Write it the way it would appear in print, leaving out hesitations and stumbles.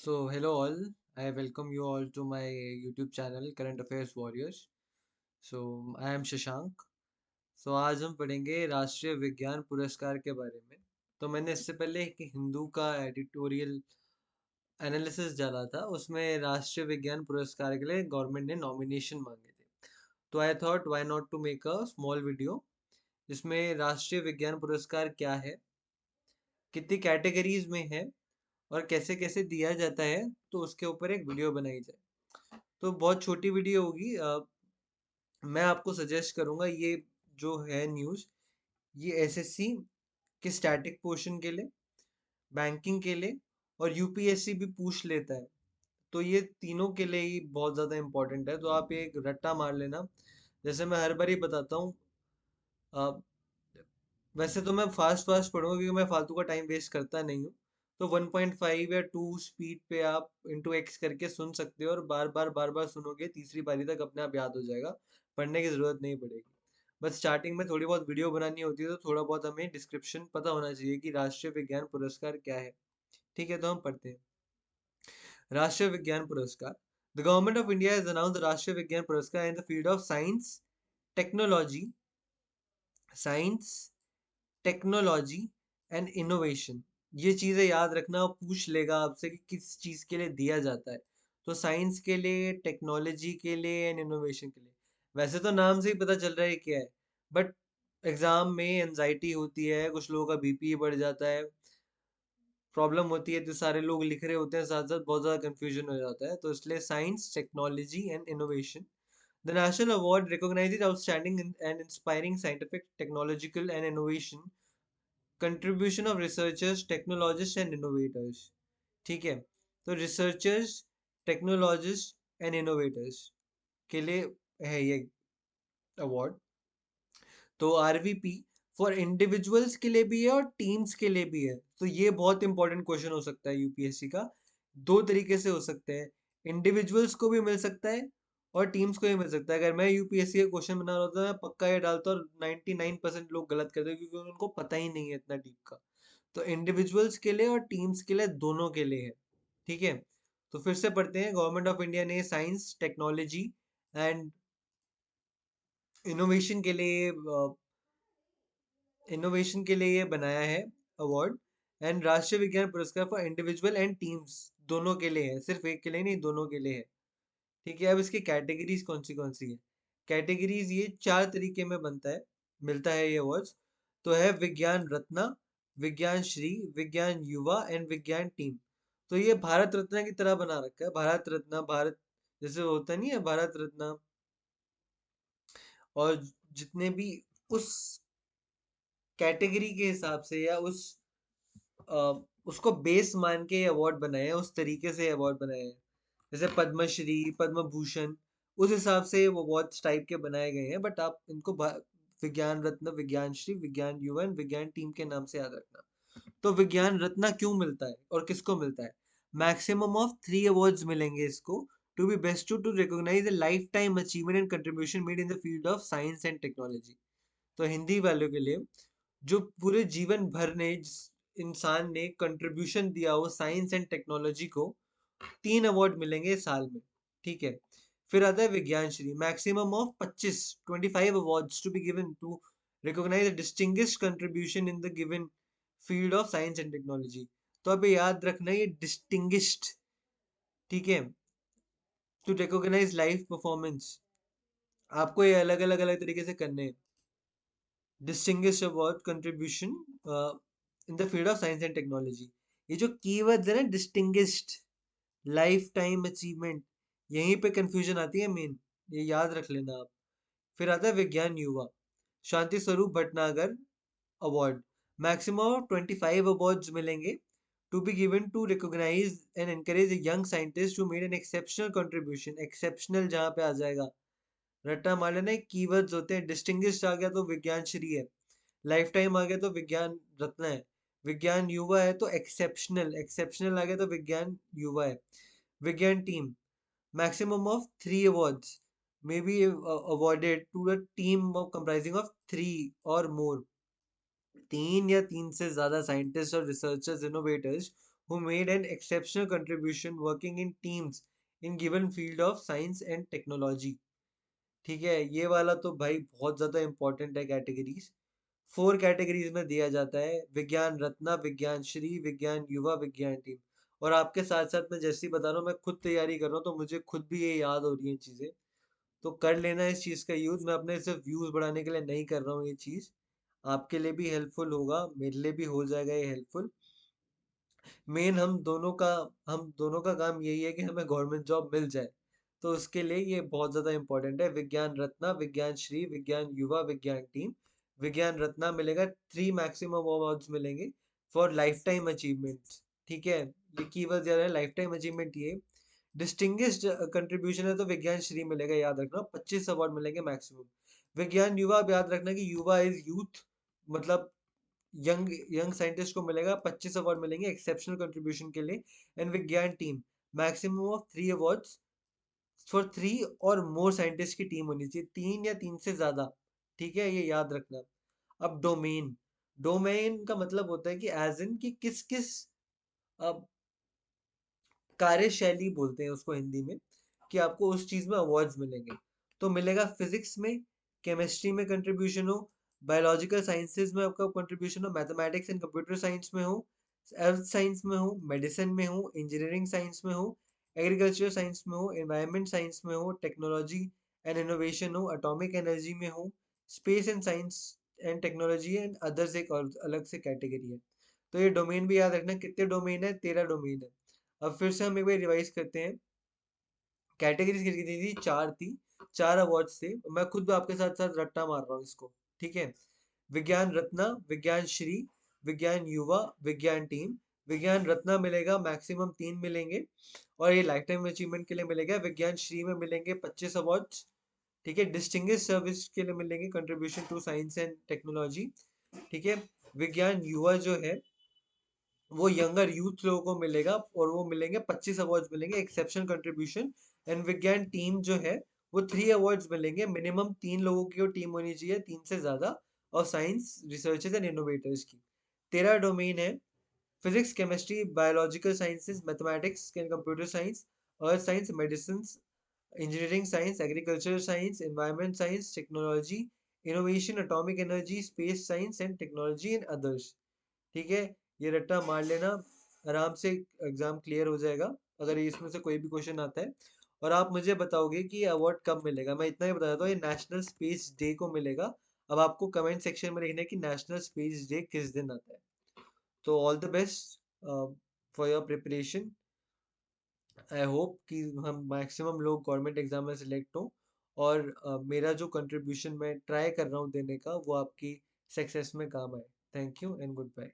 Hello all. I welcome you all to my YouTube channel Current Affairs Warriors. I am Shashank. आज हम पढ़ेंगे राष्ट्रीय विज्ञान पुरस्कार के बारे में। तो मैंने इससे पहले एक हिंदू का एडिटोरियल एनालिसिस डाला था, उसमें राष्ट्रीय विज्ञान पुरस्कार के लिए गवर्नमेंट ने नॉमिनेशन मांगे थे। तो I thought why not to make a small video जिसमें राष्ट्रीय विज्ञान पुरस्कार क्या है, कितनी कैटेगरीज में है और कैसे कैसे दिया जाता है, तो उसके ऊपर एक वीडियो बनाई जाए। तो बहुत छोटी वीडियो होगी। मैं आपको सजेस्ट करूंगा ये जो है न्यूज़, ये एसएससी के स्टैटिक पोर्शन के लिए, बैंकिंग के लिए और यूपीएससी भी पूछ लेता है। तो ये तीनों के लिए ही बहुत ज़्यादा इम्पोर्टेंट है। तो आप ये एक रट्टा मार लेना, जैसे मैं हर बार ही बताता हूँ। वैसे तो मैं फास्ट फास्ट पढ़ूंगा क्योंकि मैं फालतू का टाइम वेस्ट करता नहीं हूँ। तो 1.5 या 2 स्पीड पे आप इंटू एक्स करके सुन सकते हो और बार बार सुनोगे, तीसरी बारी तक अपने आप याद हो जाएगा, पढ़ने की जरूरत नहीं पड़ेगी। बस स्टार्टिंग में थोड़ी बहुत वीडियो बनानी होती है, तो थोड़ा बहुत हमें डिस्क्रिप्शन पता होना चाहिए कि राष्ट्रीय विज्ञान पुरस्कार क्या है। ठीक है, तो हम पढ़ते हैं। राष्ट्रीय विज्ञान पुरस्कार। The government of India has announced the राष्ट्रीय विज्ञान पुरस्कार इन the field of technology science technology and innovation. ये चीजें याद रखना, पूछ लेगा आपसे कि किस चीज के लिए दिया जाता है। तो साइंस के लिए, टेक्नोलॉजी के लिए एंड इनोवेशन के लिए। वैसे तो नाम से ही पता चल रहा है क्या है, बट एग्जाम में एनजाइटी होती है, कुछ लोगों का बीपी बढ़ जाता है, प्रॉब्लम होती है, तो सारे लोग लिख रहे होते हैं साथ साथ, बहुत ज्यादा कंफ्यूजन हो जाता है। तो इसलिए science technology and innovation. The national award recognizes outstanding and inspiring scientific, technological, and innovation contribution of researchers, technologists and innovators। ठीक है, तो रिसर्चर्स, टेक्नोलॉजिस्ट एंड इनोवेटर्स के लिए है ये अवार्ड। तो आरवीपी फॉर इंडिविजुअल्स के लिए भी है और टीम्स के लिए भी है। तो ये बहुत इंपॉर्टेंट क्वेश्चन हो सकता है यूपीएससी का। दो तरीके से हो सकते हैं, इंडिविजुअल्स को भी मिल सकता है और टीम्स को भी मिल सकता है। अगर मैं यूपीएससी का क्वेश्चन बना रहा होता मैं पक्का ये डालता, और 99% लोग गलत करते हैं क्योंकि उनको पता ही नहीं है इतना डीप का। तो इंडिविजुअल्स के लिए और टीम्स के लिए, दोनों के लिए है। ठीक है, तो फिर से पढ़ते हैं। गवर्नमेंट ऑफ इंडिया ने साइंस टेक्नोलॉजी एंड इनोवेशन के लिए ये बनाया है अवार्ड। एंड राष्ट्रीय विज्ञान पुरस्कार फॉर इंडिविजुअल एंड टीम्स, दोनों के लिए है, सिर्फ एक के लिए नहीं, दोनों के लिए है। ठीक है, अब इसकी कैटेगरीज कौन सी है। कैटेगरीज ये चार तरीके में बनता है, मिलता है ये अवार्ड्स। तो है विज्ञान रत्न, विज्ञान श्री, विज्ञान युवा एंड विज्ञान टीम। तो ये भारत रत्न की तरह बना रखा है। भारत रत्न, भारत जैसे होता नहीं है भारत रत्न, और जितने भी उस कैटेगरी के हिसाब से या अ, उसको बेस मान के अवार्ड बनाए हैं, उस तरीके से अवार्ड बनाए हैं। जैसे पद्मश्री, पद्म भूषण, उस हिसाब से वो अवार्ड्स टाइप के बनाए गए हैं। बट आप इनको विज्ञान रत्न, विज्ञान श्री, विज्ञान युवा एंड विज्ञान टीम के नाम से याद रखना। तो विज्ञान रत्न क्यों मिलता है और किसको मिलता है। मैक्सिमम ऑफ 3 अवार्ड्स मिलेंगे इसको, to be best to recognise the lifetime achievement and contribution made in the field of science and technology. तो हिंदी वालों के लिए, जो पूरे जीवन भर ने, जिस इंसान ने कंट्रीब्यूशन दिया हो साइंस एंड टेक्नोलॉजी को, 3 अवार्ड मिलेंगे साल में। ठीक है, फिर आता है Vigyan Shri, maximum of 25 awards to be given to recognise distinguished contribution in the given field of science and technology. तो अब याद रखना ये डिस्टिंग्विश्ड, ठीक है, टू रिकॉग्नाइज लाइफ परफॉर्मेंस। आपको ये अलग अलग अलग तरीके से करने हैं। Distinguished award contribution in the field of science and technology. ये जो कीवर्ड्स है ना, डिस्टिंग्विश्ड, लाइफ टाइम अचीवमेंट, यहीं पे कंफ्यूजन आती है मेन, ये याद रख लेना आप। फिर आता है विज्ञान Yuva, Shanti Swarup Bhatnagar award. Maximum 25 awards मिलेंगे, to be given to recognise and encourage young scientist who made an exceptional contribution. Exceptional जहाँ पे आ जाएगा, रट्टा मार लेना, कीवर्ड्स होते हैं। डिस्टिंग्विश्ड आ गया तो विज्ञान श्री है, लाइफ टाइम आ गया तो विज्ञान रत्न है, विज्ञान युवा है तो एक्सेप्शनल, एक्सेप्शनल आ गया तो विज्ञान युवा है। विज्ञान team, maximum of 3 awards may be awarded to a team of comprising of 3 or more, 3 या 3 से ज्यादा साइंटिस्ट और researchers, innovators who made an exceptional contribution working in teams in given field of science and technology। ठीक है, ये वाला तो भाई बहुत ज्यादा इंपॉर्टेंट है कैटेगरीज। 4 कैटेगरीज में दिया जाता है, विज्ञान रत्ना, विज्ञान श्री, विज्ञान युवा, विज्ञान टीम। और आपके साथ साथ मैं जैसे ही बता रहा हूँ, मैं खुद तैयारी कर रहा हूँ तो मुझे खुद भी ये याद हो रही है चीजें। तो कर लेना इस चीज का यूज, मैं अपने सिर्फ व्यूज बढ़ाने के लिए नहीं कर रहा हूँ ये चीज। आपके लिए भी हेल्पफुल होगा, मेरे लिए भी हो जाएगा ये हेल्पफुल। मेन हम दोनों का काम यही है कि हमें गवर्नमेंट जॉब मिल जाए। तो उसके लिए ये बहुत ज्यादा इंपॉर्टेंट है, विज्ञान रत्ना, विज्ञान श्री, विज्ञान युवा, विज्ञान टीम। विज्ञान रत्ना मिलेगा, 3 मैक्सिमम अवार्ड्स मिलेंगे फॉर लाइफ टाइम अचीवमेंट। ठीक है, ये कीवर्ड याद है, लाइफ टाइम अचीवमेंट। ये डिस्टिंग्विश्ड कंट्रीब्यूशन है तो विज्ञान श्री मिलेगा, याद रखना, 25 अवार्ड मिलेंगे मैक्सिमम। विज्ञान युवा, अब याद रखना कि युवा इज यूथ, मतलब यंग यंग साइंटिस्ट को मिलेगा, 25 अवार्ड मिलेंगे एक्सेप्शनल कंट्रीब्यूशन के लिए। एंड विज्ञान team, maximum of 3 awards for 3 और मोर साइंटिस्ट की टीम होनी चाहिए, 3 या 3 से ज्यादा। ठीक है, ये याद रखना। अब डोमेन, डोमेन का मतलब होता है कि एज इन कि किस किस कार्यशैली बोलते हैं उसको हिंदी में, कि आपको उस चीज में अवार्ड्स मिलेंगे। तो मिलेगा फिजिक्स में, केमिस्ट्री में कंट्रीब्यूशन हो, बायोलॉजिकल साइंसेज में आपका कंट्रीब्यूशन हो, मैथमेटिक्स एंड कंप्यूटर साइंस में हो, अर्थ साइंस में हो, मेडिसिन में हो, इंजीनियरिंग साइंस में हो, एग्रीकल्चर साइंस में हो, एनवायरमेंट साइंस में हो, टेक्नोलॉजी एंड इनोवेशन हो, एटॉमिक एनर्जी में हो, space and science and technology and others एक और अलग से कैटेगरी है। तो ये डोमेन भी याद रखना, कितने डोमेन है, 13 डोमेन है। अब फिर से हम एक बार रिवाइज करते हैं। कैटेगरीज कितनी थी, 4 थी, 4 अवार्ड्स थे। मैं खुद आपके साथ साथ रट्टा मार रहा हूँ इसको। ठीक है, विज्ञान रत्ना, विज्ञान श्री, विज्ञान युवा, विज्ञान टीम। विज्ञान रत्ना मिलेगा, मैक्सिमम 3 मिलेंगे, और ये लाइफ टाइम अचीवमेंट के लिए मिलेगा। विज्ञान श्री में मिलेंगे 25 अवार्ड्स। ठीक है, डिस्टिंग्विश सर्विस के लिए मिलेंगे, contribution to science and technology. ठीक है, विज्ञान युवा जो है वो यंगर यूथ लोगों को मिलेगा, और वो मिलेंगे 25 अवार्ड्स मिलेंगे, एक्सेप्शनल कंट्रीब्यूशन। एंड विज्ञान टीम जो है वो 3 अवार्ड्स मिलेंगे, मिनिमम 3 लोगों की टीम होनी चाहिए, 3 से ज्यादा, और साइंस रिसर्चर्स एंड इनोवेटर्स की। 13 डोमेन है, physics, chemistry, biological sciences, mathematics and computer science, earth science, medicine, engineering science, agriculture science, environment science, technology, innovation, atomic energy, space science and technology and others. ठीक है, ये रट्टा मार लेना, आराम से एग्जाम क्लियर हो जाएगा अगर इसमें से कोई भी क्वेश्चन आता है। और आप मुझे बताओगे कि ये अवार्ड कब मिलेगा। मैं इतना ही बता देता हूँ, ये नेशनल स्पेस डे को मिलेगा। अब आपको कमेंट सेक्शन में लिखना है कि नेशनल स्पेस डे किस दिन आता है। तो all the best for your preparation. I hope कि हम मैक्सिमम लोग गवर्नमेंट एग्जाम में सिलेक्ट हों, और मेरा जो कंट्रीब्यूशन मैं ट्राई कर रहा हूँ देने का वो आपकी सक्सेस में काम आए। Thank you and good bye.